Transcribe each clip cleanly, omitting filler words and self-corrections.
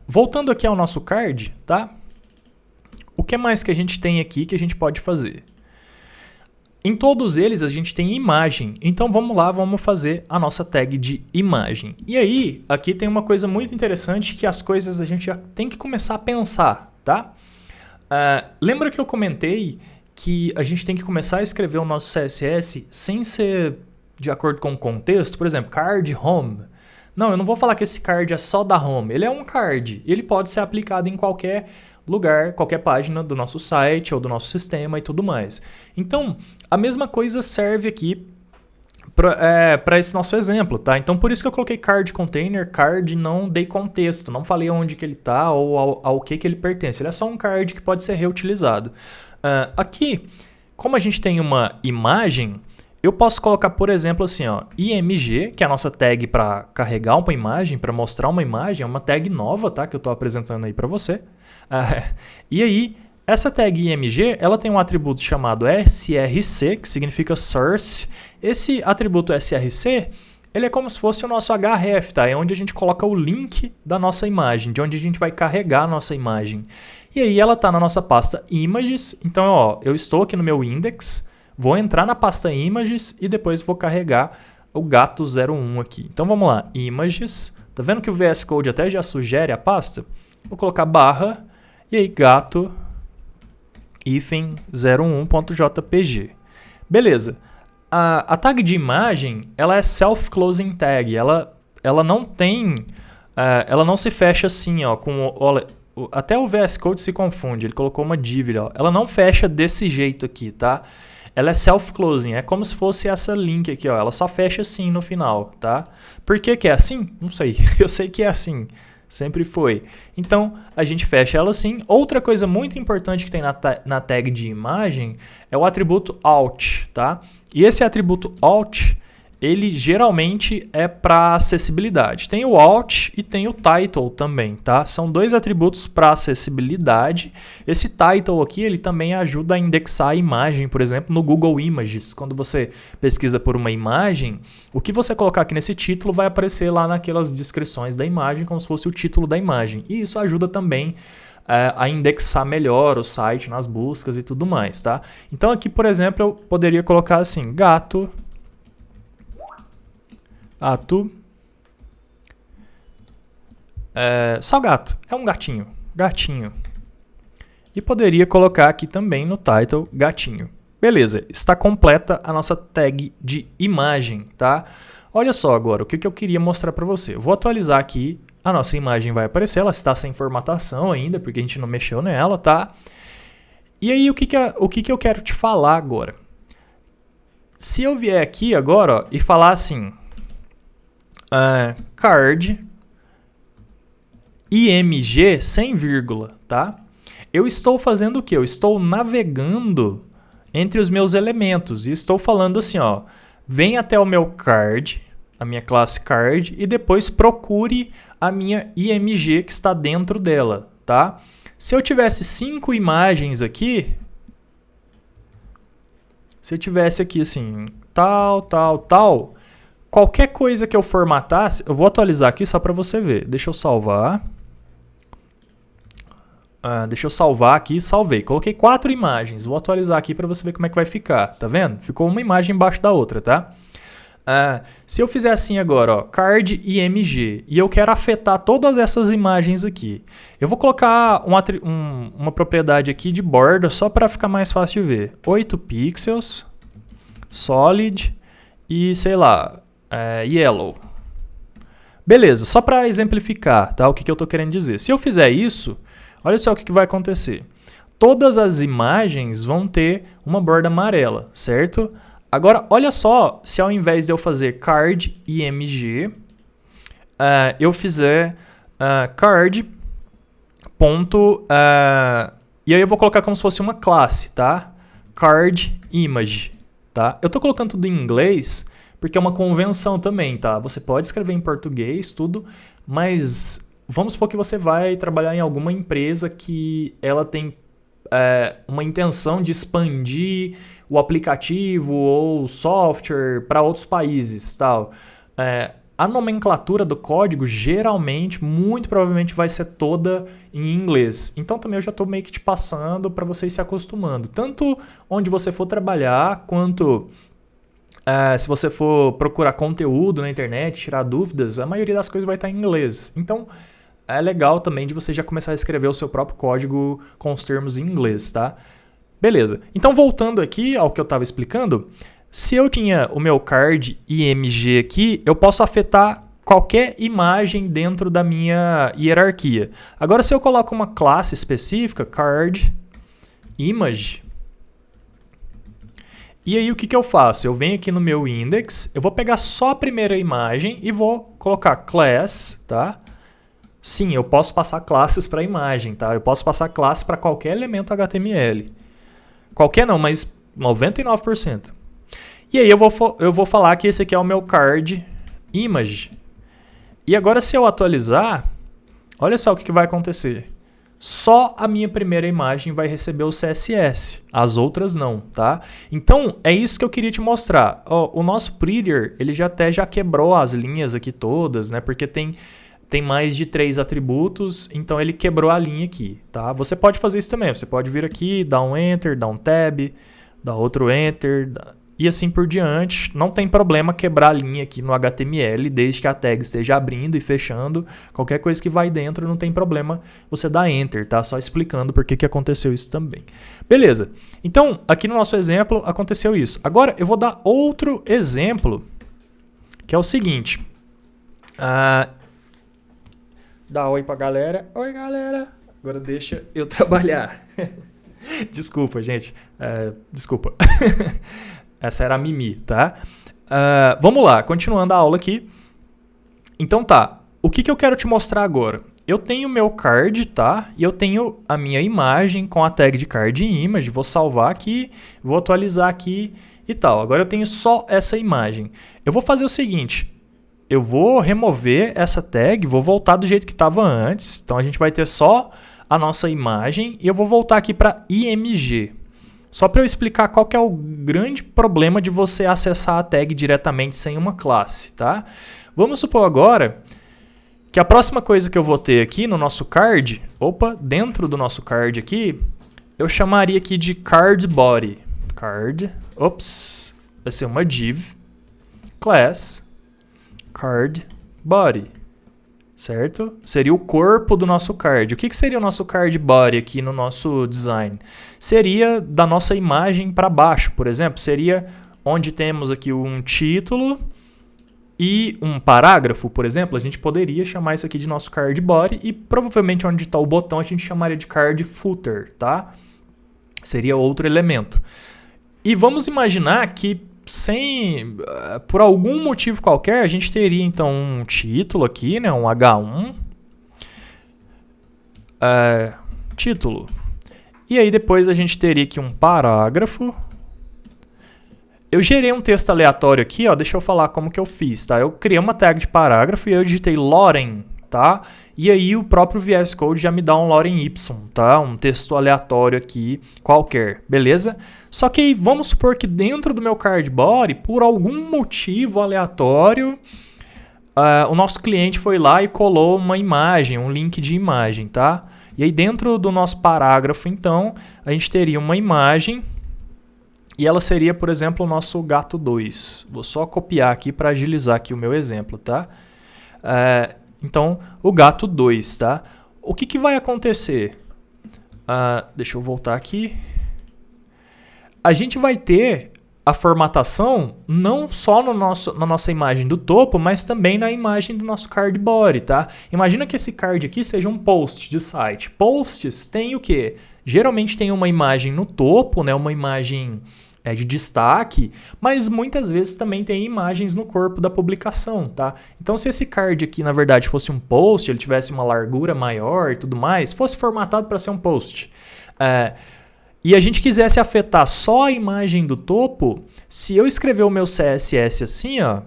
voltando aqui ao nosso card, tá? O que mais que a gente tem aqui que a gente pode fazer? Em todos eles a gente tem imagem, então vamos lá, vamos fazer a nossa tag de imagem. E aí, aqui tem uma coisa muito interessante que as coisas a gente já tem que começar a pensar, tá? Lembra que eu comentei que a gente tem que começar a escrever o nosso CSS sem ser de acordo com o contexto? Por exemplo, card home. Não, eu não vou falar que esse card é só da home, ele é um card, ele pode ser aplicado em qualquer lugar, qualquer página do nosso site ou do nosso sistema e tudo mais. Então, a mesma coisa serve aqui para esse nosso exemplo, tá? Então, por isso que eu coloquei card container, card não dei contexto, não falei onde que ele está ou ao que ele pertence. Ele é só um card que pode ser reutilizado. Aqui, como a gente tem uma imagem, eu posso colocar, por exemplo, assim, ó, img, que é a nossa tag para carregar uma imagem, para mostrar uma imagem, é uma tag nova, tá? Que eu estou apresentando aí para você. E aí, essa tag img, ela tem um atributo chamado src, que significa source. Esse atributo src, ele é como se fosse o nosso href, tá? É onde a gente coloca o link da nossa imagem, de onde a gente vai carregar a nossa imagem. E aí ela está na nossa pasta images, então ó, eu estou aqui no meu index, vou entrar na pasta images e depois vou carregar o gato01 aqui. Então vamos lá, images, tá vendo que o VS Code até já sugere a pasta? Vou colocar barra e aí gato hífen 01.jpg. Beleza. A tag de imagem, ela é self-closing tag. Ela não tem, ela não se fecha assim, ó, olha, até o VS Code se confunde. Ele colocou uma dívida, ó. Ela não fecha desse jeito aqui, tá? Ela é self-closing, é como se fosse essa link aqui, ó. Ela só fecha assim no final, tá? Por que que é assim? Não sei. Eu sei que é assim. Sempre foi. Então, a gente fecha ela assim. Outra coisa muito importante que tem na tag de imagem é o atributo alt, tá? E esse atributo alt, ele geralmente é para acessibilidade. Tem o alt e tem o title também, tá? São dois atributos para acessibilidade. Esse title aqui, ele também ajuda a indexar a imagem, por exemplo, no Google Images. Quando você pesquisa por uma imagem, o que você colocar aqui nesse título vai aparecer lá naquelas descrições da imagem, como se fosse o título da imagem. E isso ajuda também a indexar melhor o site nas buscas e tudo mais, tá? Então aqui, por exemplo, eu poderia colocar assim, gato, só gato, é um gatinho, gatinho. E poderia colocar aqui também no title, gatinho. Beleza, está completa a nossa tag de imagem, tá? Olha só agora, o que eu queria mostrar para você. Eu vou atualizar aqui, a nossa imagem vai aparecer, ela está sem formatação ainda, porque a gente não mexeu nela, tá? E aí, o que eu quero te falar agora? Se eu vier aqui agora, ó, e falar assim, card img sem vírgula, tá? Eu estou fazendo o quê? Eu estou navegando entre os meus elementos e estou falando assim, ó, vem até o meu card, a minha classe card, e depois procure a minha img que está dentro dela, tá? Se eu tivesse 5 imagens aqui, se eu tivesse aqui assim, tal, qualquer coisa que eu formatasse, eu vou atualizar aqui só para você ver. Deixa eu salvar. Deixa eu salvar aqui, salvei. Coloquei 4 imagens. Vou atualizar aqui para você ver como é que vai ficar. Tá vendo? Ficou uma imagem embaixo da outra, tá? Se eu fizer assim agora, ó, card img, e eu quero afetar todas essas imagens aqui, eu vou colocar uma propriedade aqui de borda só para ficar mais fácil de ver. 8 pixels, solid e sei lá, yellow. Beleza, só para exemplificar, tá, o que eu estou querendo dizer. Se eu fizer isso, olha só o que vai acontecer. Todas as imagens vão ter uma borda amarela, certo? Agora, olha só, se ao invés de eu fazer card img, eu fizer card ponto, e aí eu vou colocar como se fosse uma classe, tá? Card image, tá? Eu tô colocando tudo em inglês porque é uma convenção também, tá? Você pode escrever em português, tudo, mas vamos supor que você vai trabalhar em alguma empresa que ela tem uma intenção de expandir o aplicativo ou o software para outros países, tal. a nomenclatura do código geralmente, muito provavelmente vai ser toda em inglês. Então também eu já estou meio que te passando para você ir se acostumando. Tanto onde você for trabalhar, quanto se você for procurar conteúdo na internet, tirar dúvidas, a maioria das coisas vai estar em inglês. Então é legal também de você já começar a escrever o seu próprio código com os termos em inglês, tá? Beleza. Então voltando aqui ao que eu estava explicando, se eu tinha o meu card IMG aqui, eu posso afetar qualquer imagem dentro da minha hierarquia. Agora, se eu coloco uma classe específica, card image, e aí o que eu faço? Eu venho aqui no meu index, eu vou pegar só a primeira imagem e vou colocar class, tá? Sim, eu posso passar classes para a imagem, tá? Eu posso passar classe para qualquer elemento HTML. Qualquer não, mas 99%. E aí eu vou falar que esse aqui é o meu card image. E agora se eu atualizar, olha só o que vai acontecer. Só a minha primeira imagem vai receber o CSS, as outras não, tá? Então é isso que eu queria te mostrar. O nosso Prettier, ele já quebrou as linhas aqui todas, né? Porque tem mais de 3 atributos, então ele quebrou a linha aqui, tá? Você pode fazer isso também, você pode vir aqui, dar um Enter, dar um Tab, dar outro Enter, e assim por diante. Não tem problema quebrar a linha aqui no HTML, desde que a tag esteja abrindo e fechando. Qualquer coisa que vai dentro não tem problema você dar Enter, tá? Só explicando por que aconteceu isso também. Beleza, então aqui no nosso exemplo aconteceu isso. Agora eu vou dar outro exemplo, que é o seguinte. Dá oi pra galera. Oi, galera. Agora deixa eu trabalhar. Desculpa, gente. Desculpa. Essa era a Mimi, tá? Vamos lá, continuando a aula aqui. Então tá, o que eu quero te mostrar agora? Eu tenho o meu card, tá? E eu tenho a minha imagem com a tag de card image. Vou salvar aqui, vou atualizar aqui e tal. Agora eu tenho só essa imagem. Eu vou fazer o seguinte. Eu vou remover essa tag, vou voltar do jeito que estava antes. Então a gente vai ter só a nossa imagem e eu vou voltar aqui para IMG. Só para eu explicar qual que é o grande problema de você acessar a tag diretamente sem uma classe, tá? Vamos supor agora que a próxima coisa que eu vou ter aqui no nosso card, dentro do nosso card aqui, eu chamaria aqui de card body. Vai ser uma div, class, card body, certo? Seria o corpo do nosso card. O que seria o nosso card body aqui no nosso design? Seria da nossa imagem para baixo, por exemplo. Seria onde temos aqui um título e um parágrafo, por exemplo. A gente poderia chamar isso aqui de nosso card body e provavelmente onde está o botão a gente chamaria de card footer, tá? Seria outro elemento. E vamos imaginar que por algum motivo qualquer, a gente teria então um título aqui, né, um H1, título, e aí depois a gente teria aqui um parágrafo. Eu gerei um texto aleatório aqui, ó, deixa eu falar como que eu fiz, tá? Eu criei uma tag de parágrafo e eu digitei lorem, tá? E aí o próprio VS Code já me dá um lorem y, tá? Um texto aleatório aqui qualquer, beleza? Só que aí vamos supor que dentro do meu card body, por algum motivo aleatório, o nosso cliente foi lá e colou uma imagem, um link de imagem, tá? E aí dentro do nosso parágrafo, então, a gente teria uma imagem e ela seria, por exemplo, o nosso gato 2. Vou só copiar aqui para agilizar aqui o meu exemplo, tá? Então, o gato 2, tá? O que vai acontecer? Deixa eu voltar aqui. A gente vai ter a formatação não só na nossa imagem do topo, mas também na imagem do nosso card body, tá? Imagina que esse card aqui seja um post de site. Posts tem o quê? Geralmente tem uma imagem no topo, né? Uma imagem de destaque, mas muitas vezes também tem imagens no corpo da publicação, tá? Então se esse card aqui na verdade fosse um post, ele tivesse uma largura maior e tudo mais, fosse formatado para ser um post, e a gente quisesse afetar só a imagem do topo, se eu escrever o meu CSS assim, ó,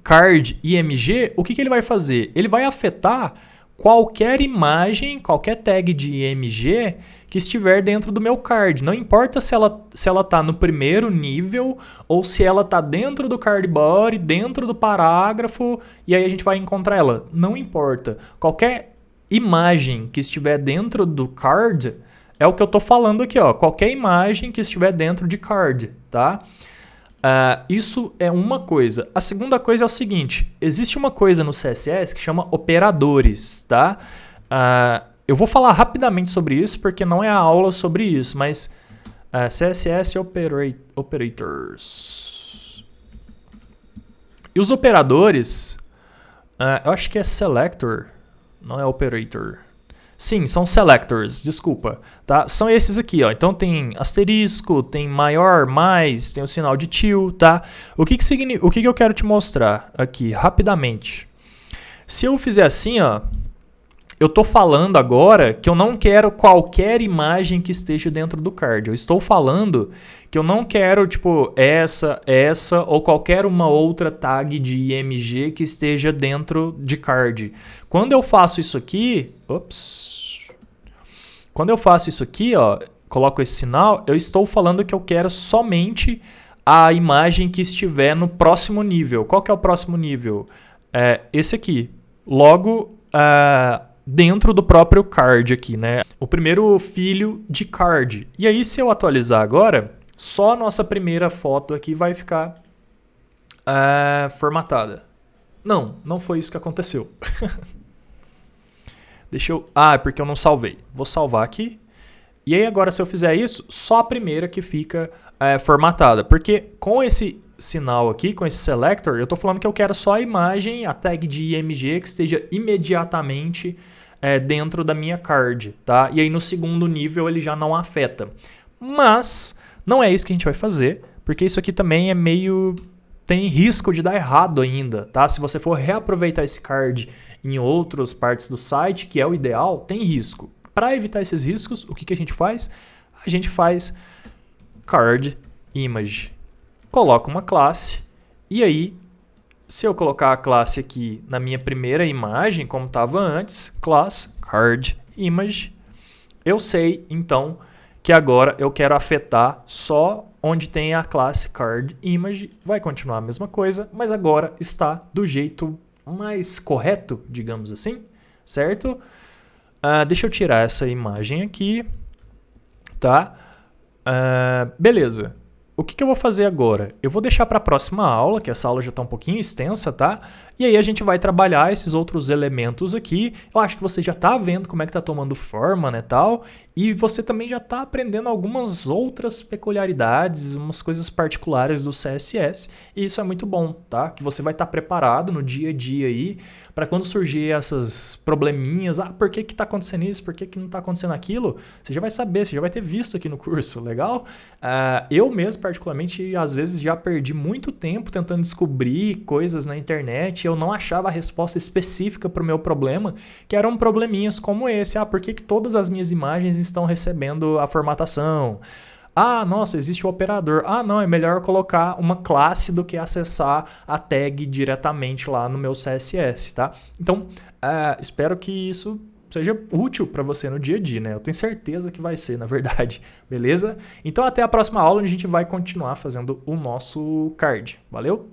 card img, o que ele vai fazer? Ele vai afetar qualquer imagem, qualquer tag de img que estiver dentro do meu card. Não importa se ela tá no primeiro nível ou se ela tá dentro do card body, dentro do parágrafo, e aí a gente vai encontrar ela. Não importa. Qualquer imagem que estiver dentro do card é o que eu tô falando aqui, ó. Qualquer imagem que estiver dentro de card, tá? Isso é uma coisa. A segunda coisa é o seguinte, existe uma coisa no CSS que chama operadores, tá? Eu vou falar rapidamente sobre isso, porque não é a aula sobre isso, mas CSS Operators. E os operadores, eu acho que é Selector, não é Operator. Sim, são selectors, desculpa, tá? São esses aqui, ó. Então tem asterisco, tem maior, mais, tem o sinal de til, tá? O que eu quero te mostrar aqui, rapidamente? Se eu fizer assim, ó, eu tô falando agora que eu não quero qualquer imagem que esteja dentro do card. Eu estou falando que eu não quero, tipo, essa ou qualquer uma outra tag de IMG que esteja dentro de card. Quando eu faço isso aqui, quando eu faço isso aqui, ó, coloco esse sinal, eu estou falando que eu quero somente a imagem que estiver no próximo nível. Qual que é o próximo nível? Esse aqui. Logo, dentro do próprio card aqui, né? O primeiro filho de card. E aí, se eu atualizar agora, só a nossa primeira foto aqui vai ficar formatada. Não foi isso que aconteceu. Deixa eu... é porque eu não salvei. Vou salvar aqui. E aí agora, se eu fizer isso, só a primeira que fica formatada. Porque com esse sinal aqui, com esse selector, eu estou falando que eu quero só a imagem, a tag de IMG que esteja imediatamente dentro da minha card, tá? E aí no segundo nível ele já não afeta. Mas não é isso que a gente vai fazer, porque isso aqui também é meio... tem risco de dar errado ainda, tá? Se você for reaproveitar esse card em outras partes do site, que é o ideal, tem risco. Para evitar esses riscos, o que a gente faz? A gente faz card image. Coloca uma classe e aí, se eu colocar a classe aqui na minha primeira imagem, como estava antes, class card image, eu sei então que agora eu quero afetar só onde tem a classe card image. Vai continuar a mesma coisa, mas agora está do jeito mais correto, digamos assim, certo? Deixa eu tirar essa imagem aqui, tá? Beleza. O que eu vou fazer agora? Eu vou deixar para a próxima aula, que essa aula já está um pouquinho extensa, tá? E aí a gente vai trabalhar esses outros elementos aqui. Eu acho que você já está vendo como é que está tomando forma, né, tal. E você também já está aprendendo algumas outras peculiaridades, umas coisas particulares do CSS. E isso é muito bom, tá? Que você vai estar preparado no dia a dia aí para quando surgir essas probleminhas. Por que está acontecendo isso? Por que não está acontecendo aquilo? Você já vai saber, você já vai ter visto aqui no curso, legal? Eu mesmo, particularmente, às vezes já perdi muito tempo tentando descobrir coisas na internet. Eu não achava a resposta específica para o meu problema, que eram probleminhas como esse. Por que todas as minhas imagens estão recebendo a formatação? Nossa, existe o operador. Não, é melhor colocar uma classe do que acessar a tag diretamente lá no meu CSS, tá? Então, espero que isso seja útil para você no dia a dia, né? Eu tenho certeza que vai ser, na verdade, beleza? Então, até a próxima aula, onde a gente vai continuar fazendo o nosso card. Valeu?